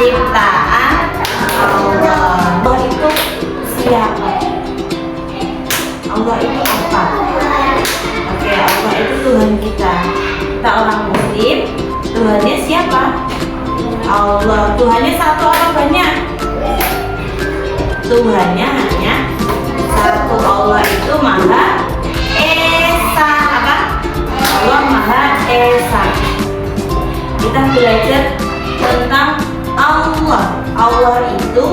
ciptaan Allah. Allah itu siapa? Allah itu apa? Oke, Allah itu Tuhan kita. Kita orang Muslim, Tuhannya siapa? Allah. Tuhannya satu atau banyak? Tuhannya hanya satu. Allah itu Maha Esa. Apa? Allah Maha Esa. Kita belajar tentang Allah. Allah itu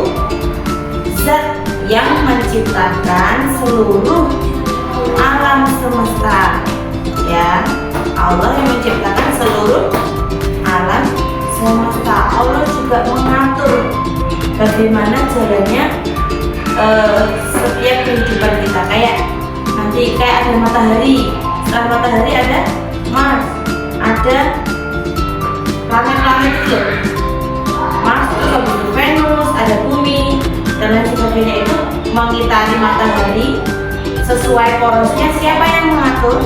zat yang menciptakan seluruh alam semesta. Ya, Allah yang menciptakan seluruh alam semesta. Allah juga mengatur bagaimana jalannya setiap kehidupan kita. Kayak nanti ada matahari, setelah matahari ada Mars, ada planet-planet itu, Mars, terus habis itu Venus, ada bumi dan lain sebagainya. Itu mengitari matahari sesuai porosnya. Siapa yang mengatur?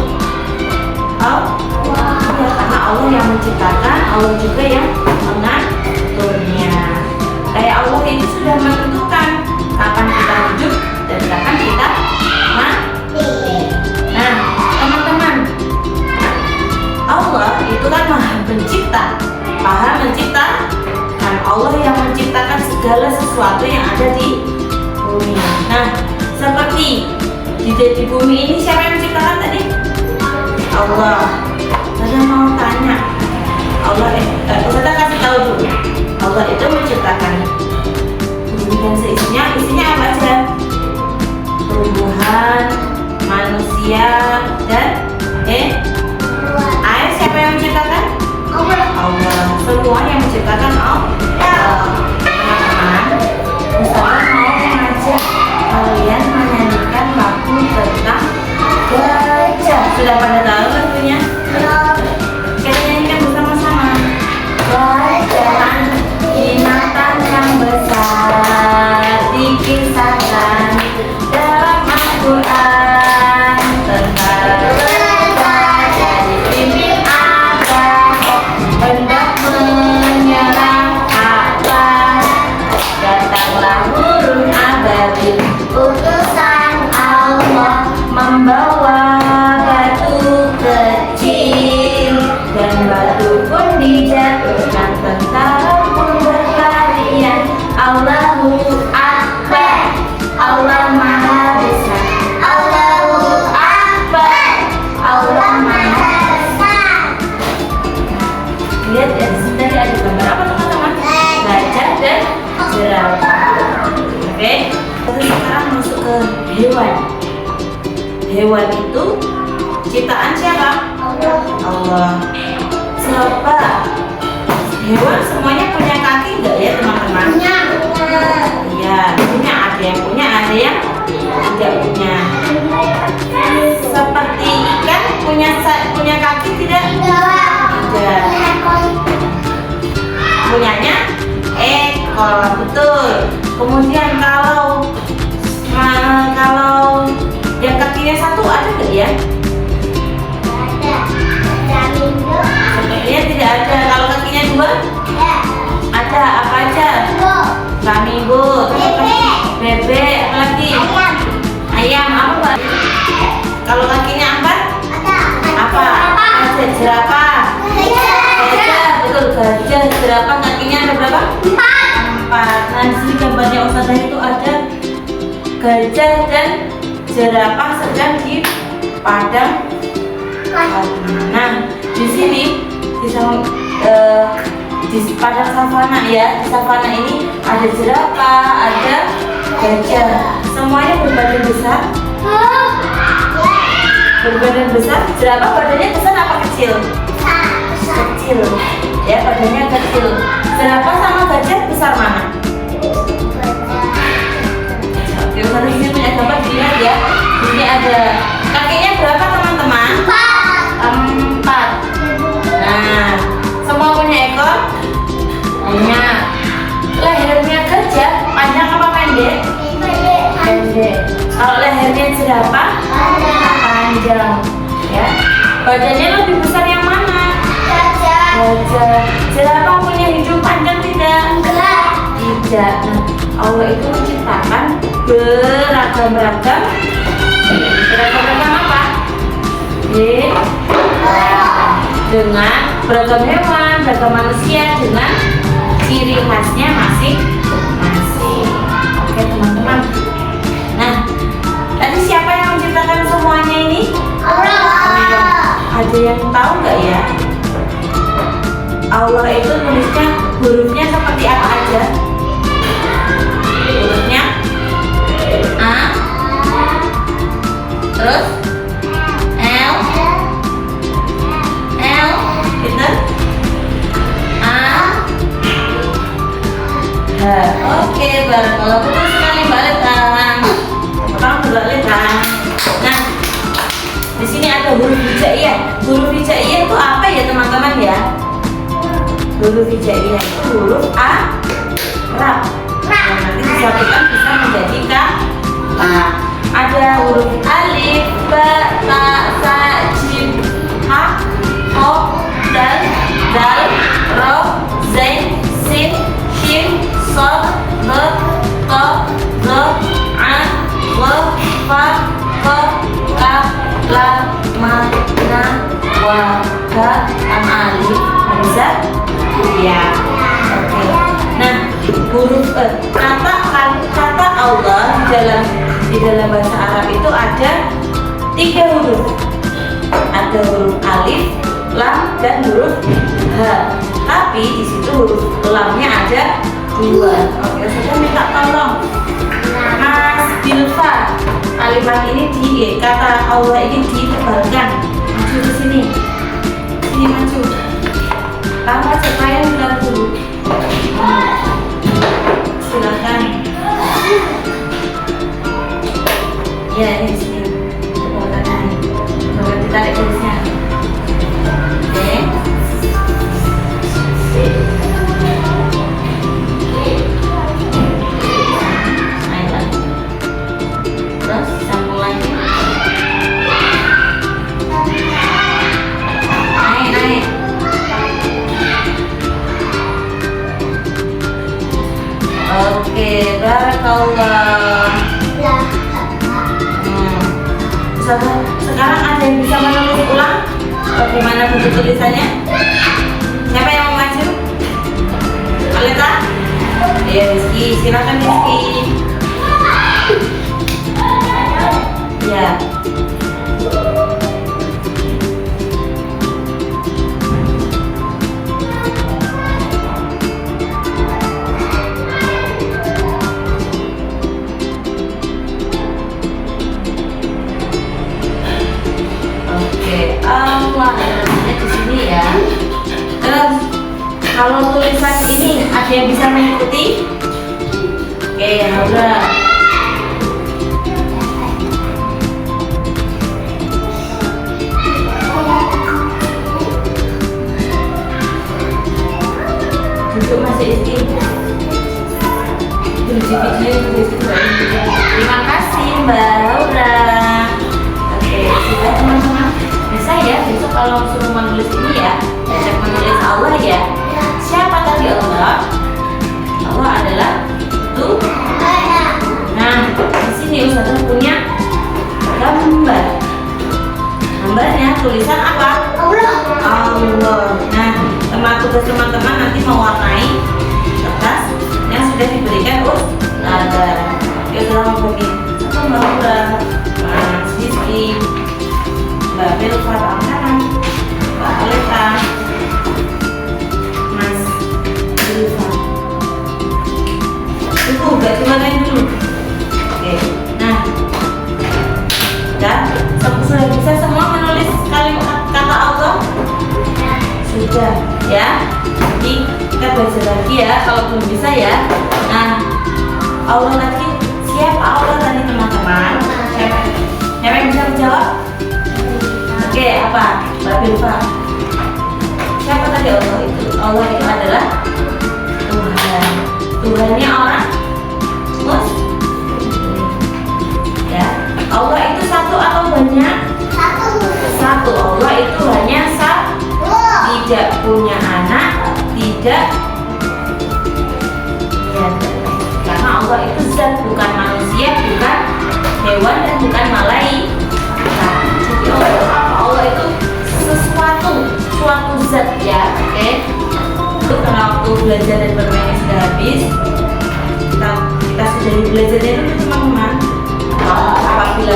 Allah. Ya, karena Allah yang menciptakan, Allah juga yang mengaturnya. Kayak Allah itu sudah menentukan kapan kita hidup dan kapan kita mati. Nah, teman-teman, Allah itu kan Maha Pencipta, Maha menciptakan. Allah yang menciptakan segala sesuatu yang ada di bumi. Nah, seperti di bumi ini siapa yang menciptakan tadi? Allah. Saya mau tanya, saya kasih tahu dulu. Allah itu menciptakan bumi dan seisinya. Isinya apa aja? Tumbuhan, manusia, dan air. Siapa yang menciptakan? Allah. Semua yang menciptakan Allah. Teman-teman, Ustazah mau mengajak kalian menyanyikan lagu tentang gajah. Sudah pada tahu lagunya? Kita nyanyikan bersama-sama. Gajah, binatang yang besar, dikisahkan dalam Al-Quran tentang gajah dipimpin Abraham hendak menyerang Ka'bah. Datanglah burung ababil utusan Allah, membawa batu kecil dan batu pun dijatuhkan, tentara pun berlarian. Allahu Akbar, Allah Maha Besar. Allahu Akbar, Allah Maha Besar. Lihat ya, di sini tadi ada gambar apa teman-teman? Gajah dan jerapah. Oke, terus sekarang masuk ke hewan. Hewan itu ciptaan siapa? Allah. Coba, hewan semuanya punya kaki enggak ya teman-teman? Punya. Iya, punya. Ada yang punya, ada yang tidak punya. Seperti ikan punya kaki tidak? Tidak. Punyanya ekor, betul. Kemudian kalau yang kakinya satu ada nggak ya? Sepertinya tidak ada. Kalau kakinya dua? Ada. Apa aja? Flamingo, bebek, apa lagi? Ayam, apa Pak? Kalau kakinya empat? Apa? Ada jerapah. Gajah, betul, gajah, jerapah kakinya ada berapa? 4. Nah, di sini gambarnya Ustazah itu ada gajah dan jerapah sedang di padang. Nah, di sini di padang savana ya. Di savana ini ada jerapah, ada gajah. Semuanya berbadan besar. Berbadan besar. Jerapah badannya besar apa kecil? Kecil. Ya, badannya kecil. Jerapah sama gajah besar mana? Oke, Ustazah di sini punya gambar, dilihat ya. Ini ada kakinya berapa teman-teman? 4. Nah, semua punya ekor? Punya. Lehernya gajah panjang apa pendek? Pendek. Kalau lehernya jerapah? Panjang. Ya. Badannya lebih besar yang mana? Gajah. Jerapah punya hidung panjang tidak? Tidak. Nah, Allah itu menciptakan beragam-ragam apa? Dengan beragam hewan, beragam manusia dengan ciri khasnya masing-masing. Oke teman-teman. Nah, tadi siapa yang menciptakan semuanya ini? Allah. Ada yang tahu nggak ya? Allah itu nulisnya hurufnya seperti apa aja? Hurufnya A, terus L, gitu, A, H. Oke, barakallah, betul sekali Mbak Leta. Pertama Mbak Leta. Nah, di sini ada huruf hijaiyah. Huruf hijaiyah itu apa ya teman-teman ya? Huruf hijaiyah itu huruf Arab. Nanti disatukan bisa menjadi kata. Ada huruf alif, ba, ta, sa, jim, ha, ho, dal, ro, zain, sin, shin, sod, dot, to, zo, an, wa, fa, ko, kaf, lam, ma, na, wa, ha, am, alif, hamzah, ya. Oke. Nah, huruf kata Allah di dalam bahasa Arab itu ada 3 huruf. Ada huruf alif, lam, dan huruf h. Tapi di situ huruf lamnya ada 2. Oke, saya minta tolong Mas Dilfa, alif lam ini kata Allah ini ditebalkan. Maju ke sini. Sini maju. Kamu aja kalian bilang dulu. Silakan. Ya, ini di sini. Coba ditarik garisnya. Oke. Naik lagi. Terus sambung lagi. Naik. Oke, barakallah. Sekarang ada yang bisa menulis ulang bagaimana bentuk tulisannya? Siapa yang mau maju? Aleta? Ya, Rizky, silakan Rizky. Ya. Allah di sini ya. Terus kalau tulisan ini ada yang bisa mengikuti? Oke, Haura. Duduk masih Isti. Terima kasih Mbak Haura. Oke, sudah teman-teman. Bisa ya, besok kalau suruh menulis ini ya, ajak menulis Allah ya. Siapa tadi Allah? Allah adalah Tuhan. Nah, di sini Ustazah punya gambar. Gambarnya tulisan apa? Allah. Nah, tugas teman-teman nanti mewarnai kertas yang sudah diberikan Ustazah. Ya sudah mau pergi. Satu Mbak Ura, Mas Rizky, Mbak Belva, kanan, Mbak Aleta, Mas Belva. Tunggu, gak cuma lain dulu. Oke, nah, sudah bisa semua menulis kalimat kata Allah? Sudah, ya. Jadi kita belajar lagi ya, kalau belum bisa ya. Nah, Allah lagi, siapa Allah tadi teman-teman? Siapa yang bisa menjawab? Oke, apa? Mbak Bilva. Siapa tadi Allah itu? Allah itu adalah Tuhan. Tuhannya orang Muslim. Ya. Allah itu satu atau banyak? Satu. Allah itu hanya satu. Tidak punya anak, tidak ya, zat, bukan manusia, bukan hewan, dan bukan malaikat. Jadi Allah itu suatu zat ya, oke? Karena waktu belajar dan bermain sudah habis, kita sudah belajarnya dulu teman-teman. Apabila